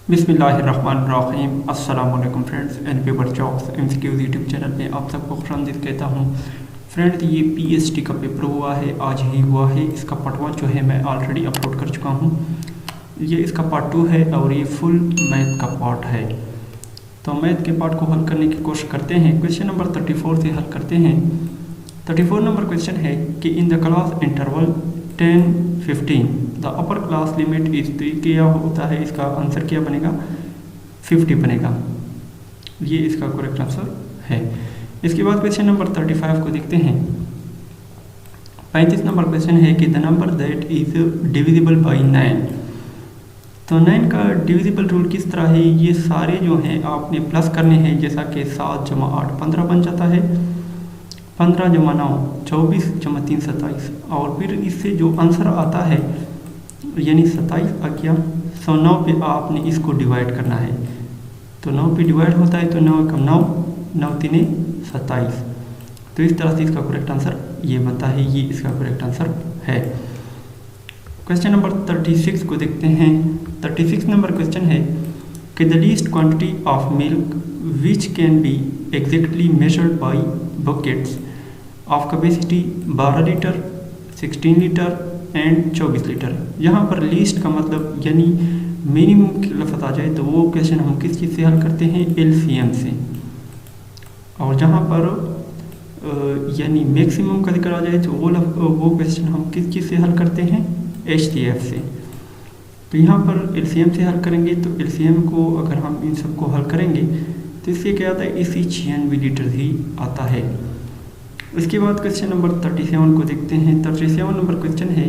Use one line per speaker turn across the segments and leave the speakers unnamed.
बिस्मिल्लाहिर्रहमानिर्रहीम। अस्सलाम वालेकुम friends and paper jobs MCQs YouTube channel पे आप सबको खुशामदीद कहता हूँ। फ्रेंड्स, ये पीएचडी का पेपर हुआ है, आज ही हुआ है। इसका पार्ट 1 जो है मैं ऑलरेडी अपलोड कर चुका हूँ। ये इसका पार्ट 2 है और ये फुल मैथ का पार्ट है। तो मैथ के पार्ट को हल करने की कोशिश करते हैं। क्वेश्चन नंबर 34 से हल करते हैं। 34 नंबर क्वेश्चन है कि in the class interval 10-15 the upper class limit is, तो क्या होता है, इसका आंसर क्या बनेगा, 50 बनेगा। ये इसका करेक्ट आंसर है। इसके बाद क्वेश्चन नंबर 35 को देखते हैं। 35 नंबर क्वेश्चन है कि the number that is divisible by 9, तो 9 का डिविजिबल रूल किस तरह है। ये सारे जो हैं आपने प्लस करने हैं, जैसा कि 7 + 8 15 बन जाता है, 15 + 9 24 + 3 27, और फिर इससे जो आंसर आता है यानी 27 आ गया। 9 पे आपने इसको डिवाइड करना है, तो 9 पे डिवाइड होता है तो 9 × 9 9 × 3 = 27। तो इस तरह से इसका करेक्ट आंसर ये बनता है। ये इसका करेक्ट आंसर है। क्वेश्चन नंबर 36 को देखते हैं। 36 नंबर क्वेश्चन है कि the least quantity of milk which can be exactly measured by buckets of capacity 12 litre, 16 litre and 24 litre. यहाँ पर लीस्ट का मतलब यानी मिनिमम की लफ्ज़ आ जाए तो वो क्वेश्चन हम किस चीज़ से हल करते हैं, एलसीएम से। और जहाँ पर यानी मैक्सिमम का जिक्र आ जाए तो वो क्वेश्चन हम किस चीज़ से हल करते हैं, एचसीएफ से। तो यहाँ पर एलसीएम से हल करेंगे, तो एलसीएम को अगर हम इन सबको हल करेंगे तो इससे क्या आता है, इसी 96 लीटर ही आता है। इसके बाद क्वेश्चन नंबर 37 को देखते हैं। 37 नंबर क्वेश्चन है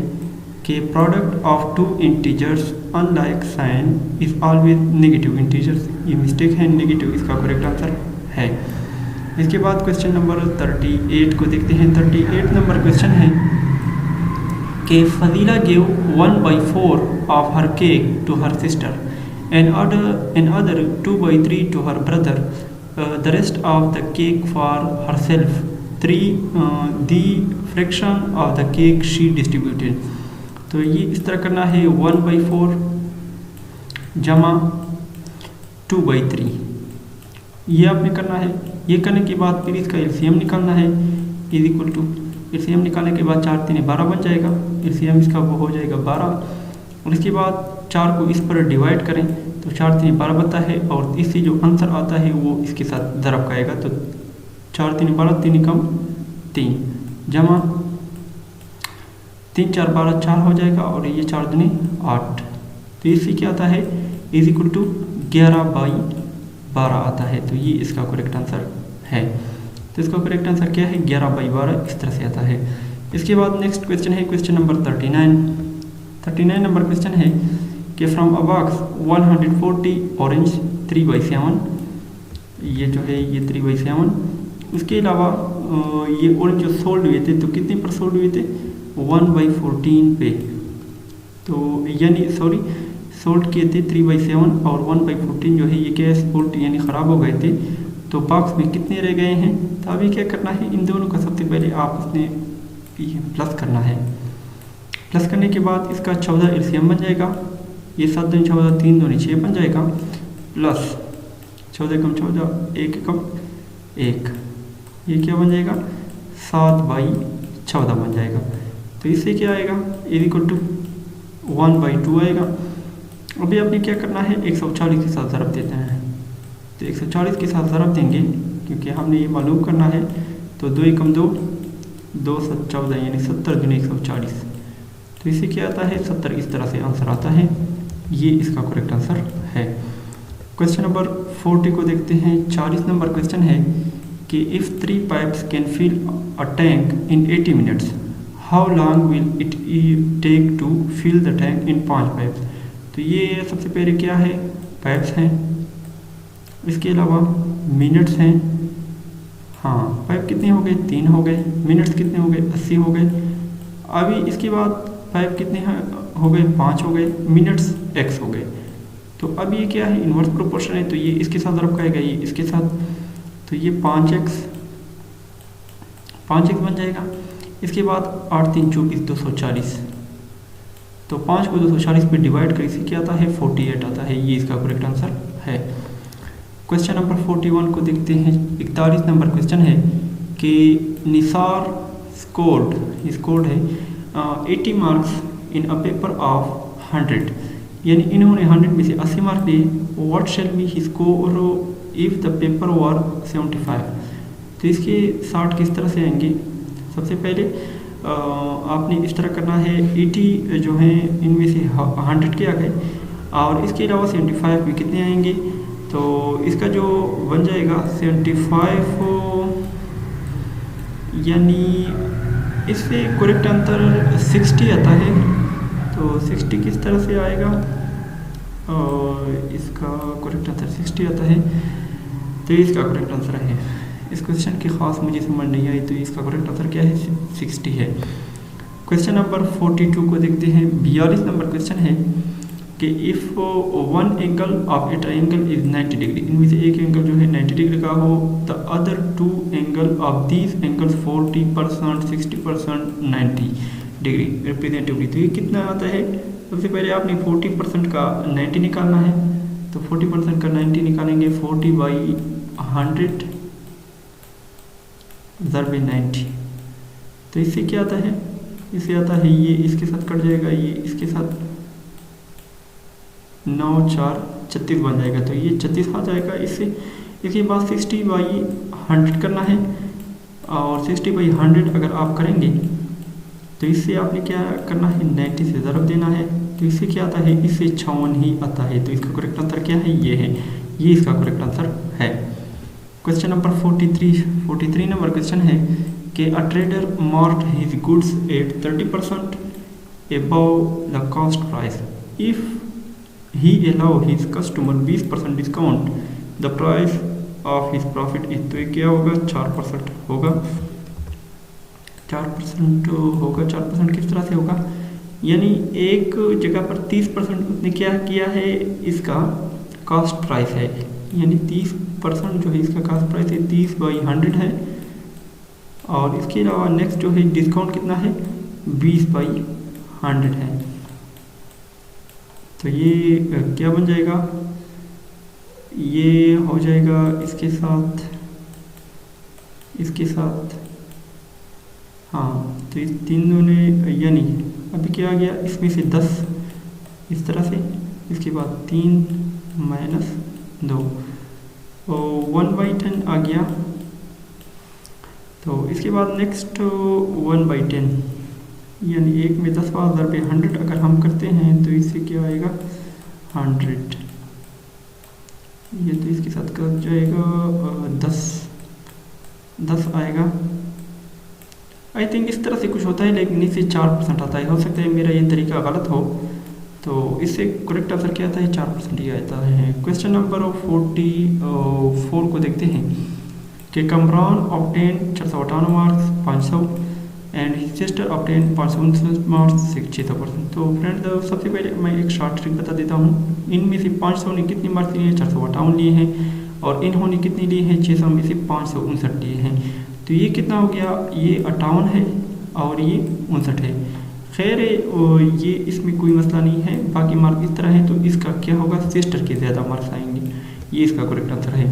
कि product of 2 integers unlike sign is always negative integers. ये मिस्टेक है, नेगेटिव इसका करेक्ट आंसर है। इसके बाद क्वेश्चन नंबर 38 को देखते हैं। 38 नंबर क्वेश्चन है कि Fazila give 1/4 of her cake to her sister and other 2/3 to her brother, the rest of the cake for herself, the fraction of the cake she distributed. तो ये इस तरह करना है, 1/4 जमा 2/3 ये आपने करना है। ये करने के बाद फिर इसका एलसीएम निकालना है, इज इक्वल टू एलसीएम निकालने के बाद 4 × 3 = 12 बन जाएगा। एलसीएम इसका वो हो जाएगा 12, और इसके बाद 4 को इस पर डिवाइड करें तो 4 × 3 = 12 बनता है, और इससे जो आंसर आता है वो इसके साथ ज़रब का आएगा। तो 4 × 3 = 12, 3 × 3 जमा 3 × 4 = 12, 4 हो जाएगा, और ये 4 × 2 = 8। तो इससे क्या आता है, इज इक्वल टू 11/12 आता है। तो ये इसका करेक्ट आंसर है। तो इसका करेक्ट आंसर क्या है, 11/12 इस तरह से आता है। इसके बाद नेक्स्ट क्वेश्चन है क्वेश्चन नंबर 39। 39 नंबर क्वेश्चन है कि फ्रॉम अ बॉक्स 140 ऑरेंज 3/7, ये जो है ये 3/7। उसके अलावा ये ऑरेंज जो सोल्ड हुए थे तो कितने पर सोल्ड हुए थे, 1/14 पे। तो यानी सॉरी सोल्ड किए थे 3/7, और 1/14 जो है ये क्या है, सोल्ड यानी ख़राब हो गए थे। तो बॉक्स में कितने रह गए हैं, तो अभी क्या करना है, इन दोनों का सबसे पहले आपस में प्लस करना है। प्लस करने के बाद इसका 14 एलसीएम बन जाएगा। ये 7 × 2 = 14, 3 × 2 = 6 बन जाएगा, प्लस 14 × 14 1 × 1, ये क्या बन जाएगा, 7/14 बन जाएगा। तो इससे क्या आएगा, इज इक्वल टू 1/2 आएगा। अभी आपने क्या करना है, 140 के साथ ज़रब देते हैं। तो 140 के साथ ज़रब देंगे क्योंकि हमने ये मालूम करना है। तो 2 × 2 = 2 × 7 = 14, यानी 70 × 140। तो इससे क्या आता है, 70 इस तरह से आंसर आता है। ये इसका करेक्ट आंसर है। क्वेश्चन नंबर 40 को देखते हैं। 40 नंबर क्वेश्चन है कि if 3 pipes can fill a tank in 80 minutes, how long will it take to fill the tank in 5 pipes. तो ये सबसे पहले क्या है, पाइप्स हैं, इसके अलावा मिनट्स हैं। हाँ, पाइप कितने हो गए, 3 हो गए, मिनट्स कितने हो गए, 80 हो गए। अभी इसके बाद पाइप कितने हो गए, 5 हो गए, मिनट्स x हो गए। तो अब ये क्या है, इन्वर्स प्रोपोर्शन है, तो ये इसके साथ ज़रब का आएगा, ये इसके साथ, तो ये 5x बन जाएगा। इसके बाद 8 × 3 = 24, 240। तो 5 को 240 पे डिवाइड कर इसे क्या आता है 48 आता है। ये इसका करेक्ट आंसर है। क्वेश्चन नंबर 41 को देखते हैं। 41 नंबर क्वेश्चन है कि निसार स्कोर्ड है 80 marks in a paper of 100, यानी इन्होंने 100 में से 80 मार्क लिए। What shall be his score if the paper were 75। तो इसके 60 किस तरह से आएंगे? सबसे पहले आपने इस तरह करना है, 80 जो है इनमें से 100 के आ गए और इसके अलावा 75 में कितने आएंगे? तो इसका जो बन जाएगा 75, यानी इससे करेक्ट आंसर 60 आता है। तो 60 किस तरह से आएगा? और इसका करेक्ट आंसर 60 आता है। तो इसका करेक्ट आंसर है। इस क्वेश्चन की खास मुझे समझ नहीं आई, तो इसका करेक्ट आंसर क्या है? 60 है। क्वेश्चन नंबर 42 को देखते हैं। 42 नंबर क्वेश्चन है कि if one angle of A triangle is 90 degree, इनमें से एक एंगल जो है 90 डिग्री का हो, the other two angle of these angles 40%, 60%, 90 degree representatively. तो ये कितना आता है? सबसे पहले आपने 40% का 90 निकालना है। तो 40% का 90 निकालेंगे, 40/100 ज़रबे 90। तो इससे क्या आता है? इससे आता है ये इसके साथ कट जाएगा, ये इसके साथ 9 4 36 बन जाएगा। तो ये 36 आ जाएगा इससे। इसके बाद 60/100 करना है और 60/100 अगर आप करेंगे तो इससे आपने क्या करना है? 90 से ज़रब देना है। तो इससे क्या आता है? इससे 56 ही आता है। तो इसका करेक्ट आंसर क्या है? ये है। ये इसका करेक्ट आंसर है। क्वेश्चन नंबर 43 नंबर क्वेश्चन है कि a trader marked his goods at 30% above the cost price. If he allow his customer 20% discount, the price of his profit is. तो ये क्या होगा? 4% होगा। 4% होगा। 4% किस तरह से होगा? यानी एक जगह पर 30% उसने क्या किया है? इसका कॉस्ट प्राइस है, यानी 30% जो है इसका कॉस्ट प्राइस है 30/100 है। और इसके अलावा नेक्स्ट जो है डिस्काउंट कितना है? 20/100 है। तो ये क्या बन जाएगा? ये हो जाएगा इसके साथ हाँ। तो इस तीनों ने, यानी अभी क्या आ गया? इसमें से 10 इस तरह से, इसके बाद 3 - 2 और 1/10 आ गया। तो इसके बाद नेक्स्ट 1/10, यानी 1 में 10 बार ज़रबे 100 अगर हम करते हैं तो इससे क्या आएगा? 100। ये तो इसके साथ कट जाएगा 10 आएगा। आई थिंक इस तरह से कुछ होता है, लेकिन इससे 4% आता है। हो सकता है मेरा ये तरीका गलत हो। तो इससे करेक्ट आंसर क्या आता है? 4% ही आता है। क्वेश्चन नंबर 44 को देखते हैं कि Kamran obtain 458 marks 500 and his sister obtain 559 marks 600%। तो फ्रेंड्स, सबसे पहले मैं एक शॉर्ट ट्रिक बता देता हूँ। इनमें से 500 ने कितने मार्क्स लिए हैं? 458 लिए हैं। और इन्होंने कितने लिए हैं? 600 में से 559 लिए हैं। तो ये कितना हो गया? ये 58 है और ये 59 है। खैर ये इसमें कोई मसला नहीं है, बाकी मार्क इस तरह है। तो इसका क्या होगा? सिस्टर के ज़्यादा मार्क्स आएंगे। ये इसका करेक्ट आंसर है।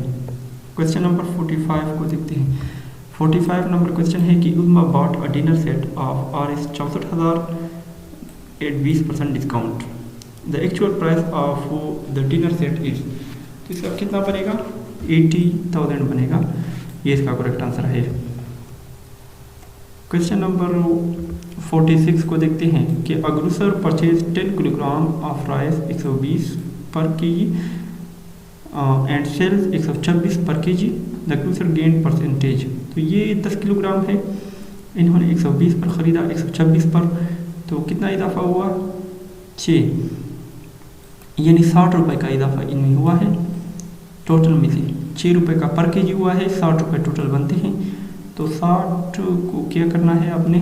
क्वेश्चन नंबर 45 को देखते हैं। 45 नंबर क्वेश्चन है कि Uzma bought a dinner set of Rs 64,000 at 20% discount. The actual price of the dinner set is. तो इसका कितना बनेगा? 80,000 बनेगा। ये इसका करेक्ट आंसर है। क्वेश्चन नंबर 46 को देखते हैं कि a grocer purchase 10 kilogram of rice 120 per kg and sells 126 per KG, the grocer gain percentage. तो ये 10 किलोग्राम है, इन्होंने 120 पर ख़रीदा, 126 पर। तो कितना इजाफा हुआ? 6, यानी 60 रुपये का इजाफा इनमें हुआ है। टोटल में से 6 रुपये का पर केजी हुआ है, 60 रुपये टोटल बनते हैं। तो 60 को क्या करना है आपने?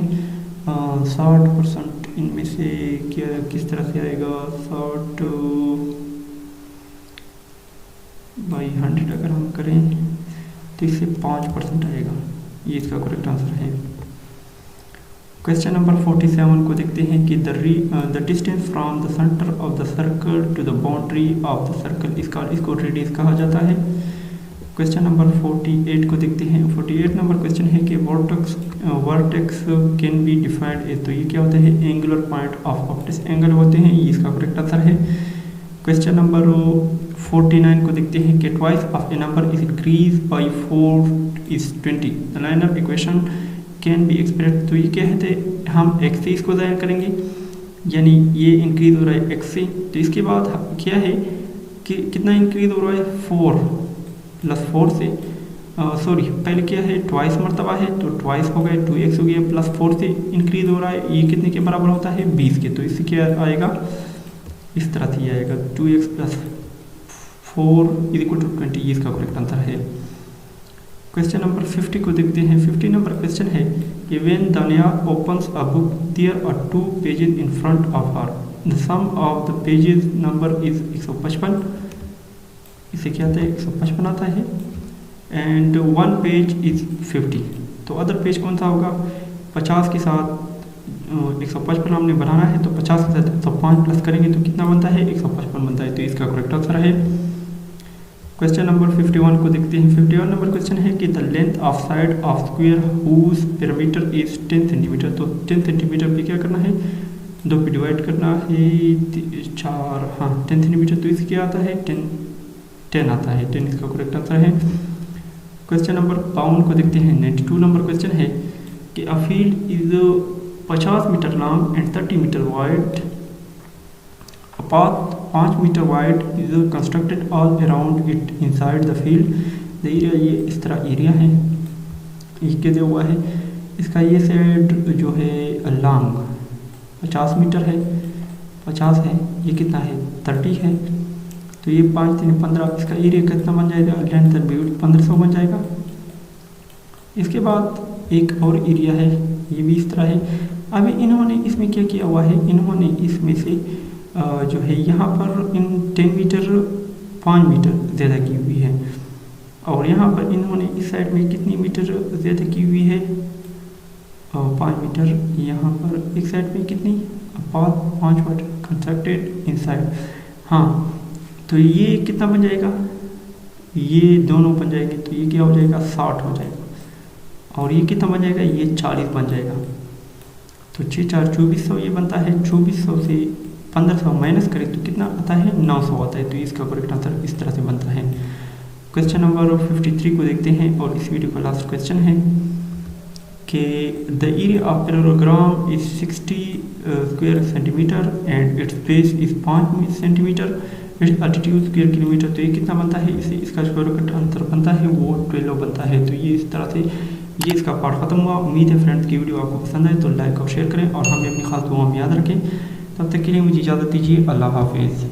60% इनमें से क्या किस तरह से आएगा? 60/100 अगर हम करें तो इससे 5% आएगा। ये इसका करेक्ट आंसर है। क्वेश्चन नंबर 47 को देखते हैं कि the distance from the centre of the circle to the boundary of the circle इसको रेडियस कहा जाता है। क्वेश्चन नंबर 48 को देखते हैं। 48 नंबर क्वेश्चन है कि vertex can be defined as, तो ये क्या होता है, angular point of optics angle होते हैं, ये इसका करेक्ट आंसर है। क्वेश्चन नंबर 49 को देखते हैं कि twice of a number is increase by 4 is 20, the linear equation can be express, तो ये क्या है, हम एक्स से इसको ज़ाहिर करेंगे, यानी ये इंक्रीज हो रहा है एक्स से, तो इसके बाद क्या है कि कितना इंक्रीज हो रहा है, 4 प्लस 4 से सॉरी पहले क्या है, ट्वाइस मरतबा है तो ट्वाइस हो गए 2x हो गया, प्लस 4 से इंक्रीज हो रहा है, ये कितने के बराबर होता है, 20 के, तो इससे क्या आएगा, इस तरह से आएगा 2x plus 4 is equal to 20, ये इसका करेक्ट आंसर है। क्वेश्चन नंबर 50 को देखते हैं। 50 नंबर क्वेश्चन है कि when Dania opens a book there are 2 pages in front of her, the sum of the pages number is 155, इसे क्या आता है, 155 आता है, एंड 1 पेज इज 50, तो अदर पेज कौन सा होगा, 50 के साथ 155 हमने बनाना है, तो 50 के साथ 105 प्लस करेंगे तो कितना बनता है, 155 बनता है, तो इसका करेक्ट आंसर है। क्वेश्चन नंबर 51 को देखते हैं। 51 नंबर क्वेश्चन है कि the length of side of square whose perimeter is 10 centimetre, तो 10 सेंटीमीटर पे क्या करना है, 2 पे डिवाइड करना है, 4 हाँ 10 सेंटीमीटर, तो इससे क्या आता है, 10 आता है, 10 इसका करेक्ट आंसर है। क्वेश्चन नंबर 52 को देखते हैं। 92 नंबर क्वेश्चन है कि a field is 50 metre long and 30 metre wide, a path 5 metre wide is constructed all around it inside the field, the area, ये इस तरह एरिया है, ये क्या दिया हुआ है, इसका ये साइड जो है लॉन्ग 50 मीटर है, 50 है, ये कितना है 30 है, तो ये 5 3 15, इसका एरिया कितना बन जाएगा, लेंथ एंड ब्रेड्थ 1500 बन जाएगा। इसके बाद एक और एरिया है, ये भी इस तरह है। अभी इन्होंने इसमें क्या किया हुआ है, इन्होंने इसमें से जो है यहाँ पर इन 10 मीटर 5 मीटर ज़्यादा की हुई है, और यहाँ पर इन्होंने इस साइड में कितनी मीटर ज़्यादा की हुई है, 5 मीटर, यहाँ पर एक साइड में कितनी, 5 मीटर कंस्ट्रक्टेड इनसाइड, हाँ, तो ये कितना बन जाएगा, ये दोनों बन जाएंगे, तो ये क्या हो जाएगा, 60 हो जाएगा, और ये कितना बन जाएगा, ये 40 बन जाएगा, तो 6 4 2400 ये बनता है, 2400 से 1500 माइनस करें तो कितना आता है, 900 आता है, तो इसका करेक्ट आंसर इस तरह से बनता है। क्वेश्चन नंबर 53 को देखते हैं, और इस वीडियो का लास्ट क्वेश्चन है कि the area of parallelogram is 60 square centimetre and it's base is 5 centimetre, it's altitude square kilometre, तो ये कितना बनता है, इसे इसका करेक्ट आंसर बनता है वो 12 बनता है। तो ये इस तरह से ये इसका पार्ट खत्म हुआ। उम्मीद है फ्रेंड्स की वीडियो आपको पसंद आए तो लाइक और शेयर करें, और हमें अपनी खास दुआ में याद रखें। तब तक के लिए मुझे इजाज़त दीजिए, अल्लाह हाफिज़।